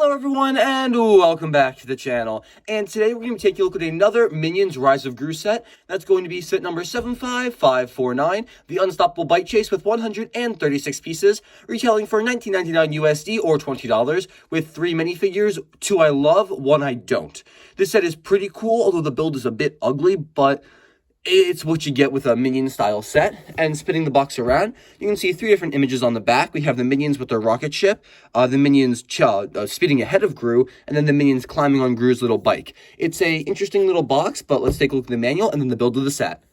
Hello everyone, and welcome back to the channel. And today we're going to take a look at another Minions Rise of Gru set. That's going to be set number 75549, the Unstoppable Bite Chase with 136 pieces, retailing for $19.99 USD or $20, with 3 minifigures, 2 I love, 1 I don't. This set is pretty cool, although the build is a bit ugly, but it's what you get with a Minion style set. And spinning the box around, you can see 3 different images on the back. We have the Minions with their rocket ship, the Minions speeding ahead of Gru, and then the Minions climbing on Gru's little bike. It's a interesting little box, but let's take a look at the manual and then the build of the set.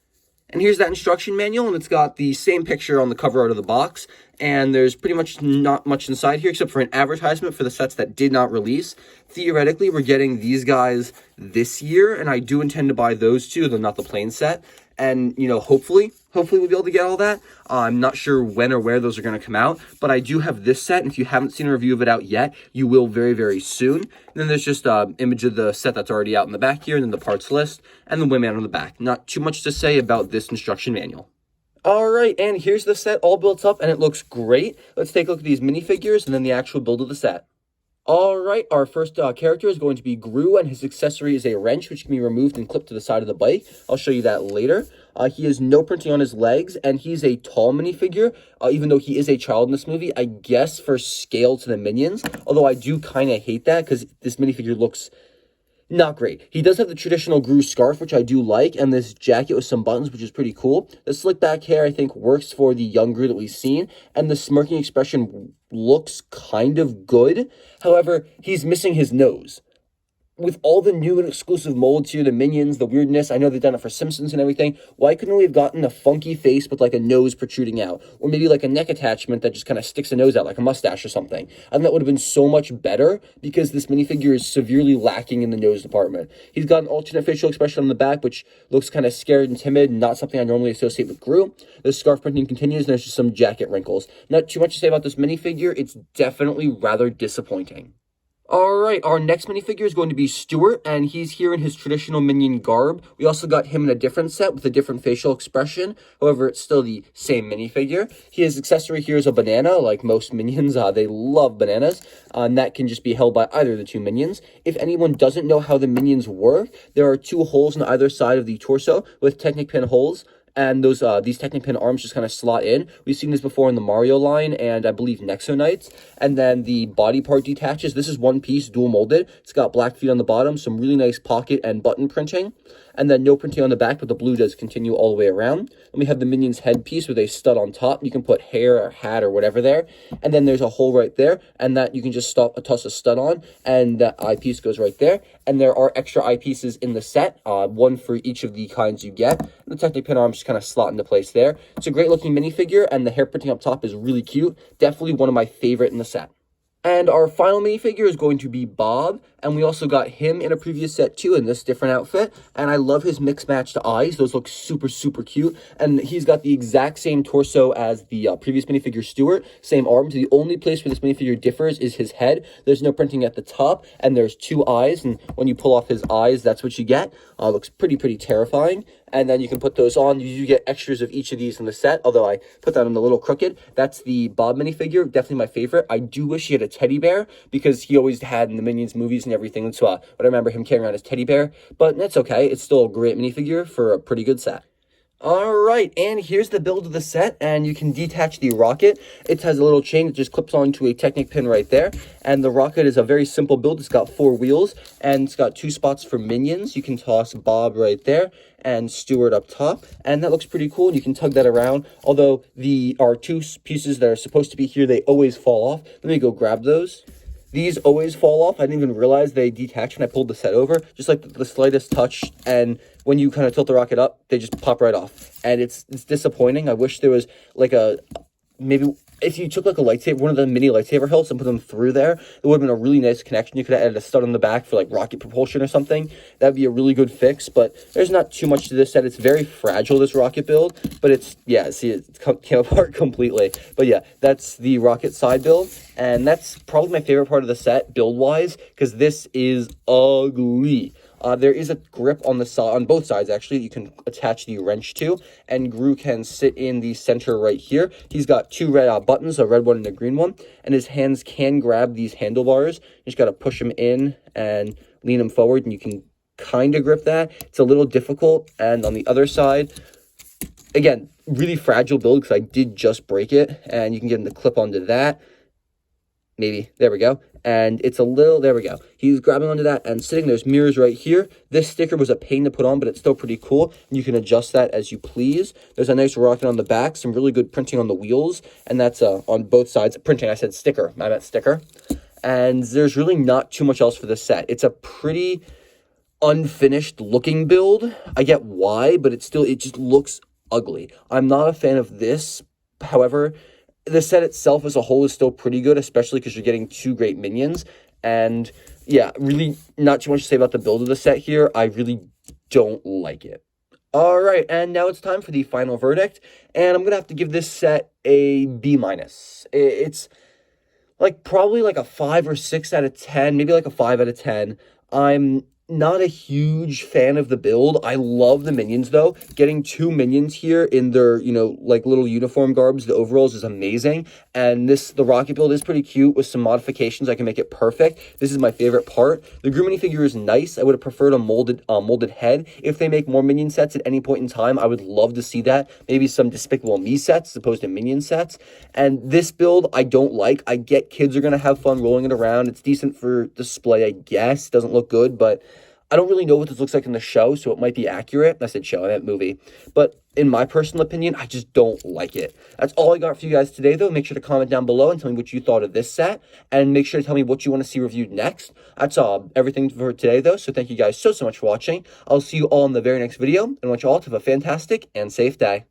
And here's that instruction manual, and it's got the same picture on the cover out of the box, and there's pretty much not much inside here except for an advertisement for the sets that did not release. Theoretically, we're getting these guys this year, and I do intend to buy those two, though not the plain set. And, you know, hopefully we'll be able to get all that. I'm not sure when or where those are going to come out, but I do have this set, and if you haven't seen a review of it out yet, you will very, very soon. And then there's just an image of the set that's already out in the back here, and then the parts list, and the Wingman on the back. Not too much to say about this instruction manual. Alright, and here's the set all built up, and it looks great. Let's take a look at these minifigures, and then the actual build of the set. Alright, our first character is going to be Gru, and his accessory is a wrench, which can be removed and clipped to the side of the bike. I'll show you that later. He has no printing on his legs, and he's a tall minifigure, even though he is a child in this movie, I guess for scale to the Minions. Although I do kind of hate that, because this minifigure looks not great. He does have the traditional Gru scarf, which I do like, and this jacket with some buttons, which is pretty cool. The slick back hair, I think, works for the young Gru that we've seen, and the smirking expression looks kind of good. However, he's missing his nose. With all the new and exclusive molds here, the Minions, the weirdness, I know they've done it for Simpsons and everything, why couldn't we have gotten a funky face with like a nose protruding out? Or maybe like a neck attachment that just kind of sticks a nose out like a mustache or something. I think that would have been so much better because this minifigure is severely lacking in the nose department. He's got an alternate facial expression on the back, which looks kind of scared and timid, not something I normally associate with Gru. The scarf printing continues, and there's just some jacket wrinkles. Not too much to say about this minifigure, it's definitely rather disappointing. Alright, our next minifigure is going to be Stuart, and he's here in his traditional Minion garb. We also got him in a different set with a different facial expression. However, it's still the same minifigure. His accessory here is a banana, like most Minions. They love bananas, and that can just be held by either of the two Minions. If anyone doesn't know how the Minions work, there are 2 holes on either side of the torso with Technic pin holes. And those these Technic pin arms just kind of slot in. We've seen this before in the Mario line and I believe Nexo Knights. And then the body part detaches. This is one piece, dual molded. It's got black feet on the bottom, some really nice pocket and button printing. And then no printing on the back, but the blue does continue all the way around. And we have the Minion's headpiece with a stud on top. You can put hair or hat or whatever there. And then there's a hole right there, and that you can just toss a stud on, and that eyepiece goes right there. And there are extra eyepieces in the set, one for each of the kinds you get. And the Technic pin arms just kind of slot into place there. It's a great looking minifigure, and the hair printing up top is really cute. Definitely one of my favorite in the set. And our final minifigure is going to be Bob, and we also got him in a previous set too in this different outfit, and I love his mix-matched eyes. Those look super, super cute, and he's got the exact same torso as the previous minifigure Stuart, same arms. The only place where this minifigure differs is his head. There's no printing at the top, and there's 2 eyes, and when you pull off his eyes, that's what you get. Looks pretty terrifying. And then you can put those on. You do get extras of each of these in the set, although I put that on a little crooked. That's the Bob minifigure, definitely my favorite. I do wish he had a teddy bear, because he always had in the Minions movies and everything. That's what I remember him carrying around his teddy bear. But that's okay. It's still a great minifigure for a pretty good set. Alright, and here's the build of the set, and you can detach the rocket. It has a little chain that just clips onto a Technic pin right there, and the rocket is a very simple build. It's got 4 wheels, and it's got 2 spots for Minions. You can toss Bob right there, and Stuart up top, and that looks pretty cool, and you can tug that around, although our 2 pieces that are supposed to be here, they always fall off. Let me go grab those. These always fall off. I didn't even realize they detach when I pulled the set over. Just like the slightest touch, and when you kind of tilt the rocket up, they just pop right off. And it's disappointing. I wish there was like maybe if you took like a lightsaber, one of the mini lightsaber hilts and put them through there, it would have been a really nice connection. You could have added a stud on the back for like rocket propulsion or something. That'd be a really good fix, but there's not too much to this set. It's very fragile, this rocket build, but it's, yeah, see, it came apart completely. But yeah, that's the rocket side build, and that's probably my favorite part of the set build-wise, because this is ugly. There is a grip on the side, on both sides actually, you can attach the wrench to, and Gru can sit in the center right here. He's got two red buttons, a red one and a green one, and his hands can grab these handlebars. You just got to push him in and lean him forward, and you can kind of grip that. It's a little difficult. And on the other side, again, really fragile build because I did just break it, and you can get him to clip onto that. Maybe, there we go. And it's a little, there we go. He's grabbing onto that and sitting. There's mirrors right here. This sticker was a pain to put on, but it's still pretty cool. You can adjust that as you please. There's a nice rocket on the back, some really good printing on the wheels, and that's on both sides. Printing, I said sticker, I meant sticker. And there's really not too much else for this set. It's a pretty unfinished looking build. I get why, but it just looks ugly. I'm not a fan of this. However, the set itself as a whole is still pretty good, especially because you're getting two great minions. And yeah, really not too much to say about the build of the set here. I really don't like it. All right, and now it's time for the final verdict. And I'm going to have to give this set a B-. It's like probably like a 5 or 6 out of 10, maybe like a 5 out of 10. I'm not a huge fan of the build. I love the minions though. Getting two minions here in their, like little uniform garbs, the overalls, is amazing. And the rocket build is pretty cute. With some modifications, I can make it perfect. This is my favorite part. The Gru minifigure is nice. I would have preferred a molded head. If they make more minion sets at any point in time, I would love to see that. Maybe some Despicable Me sets as opposed to minion sets. And this build, I don't like. I get kids are going to have fun rolling it around. It's decent for display, I guess. It doesn't look good, but I don't really know what this looks like in the show, so it might be accurate. I said show, I meant movie. But in my personal opinion, I just don't like it. That's all I got for you guys today, though. Make sure to comment down below and tell me what you thought of this set. And make sure to tell me what you want to see reviewed next. That's everything for today, though. So thank you guys so much for watching. I'll see you all in the very next video. And I want you all to have a fantastic and safe day.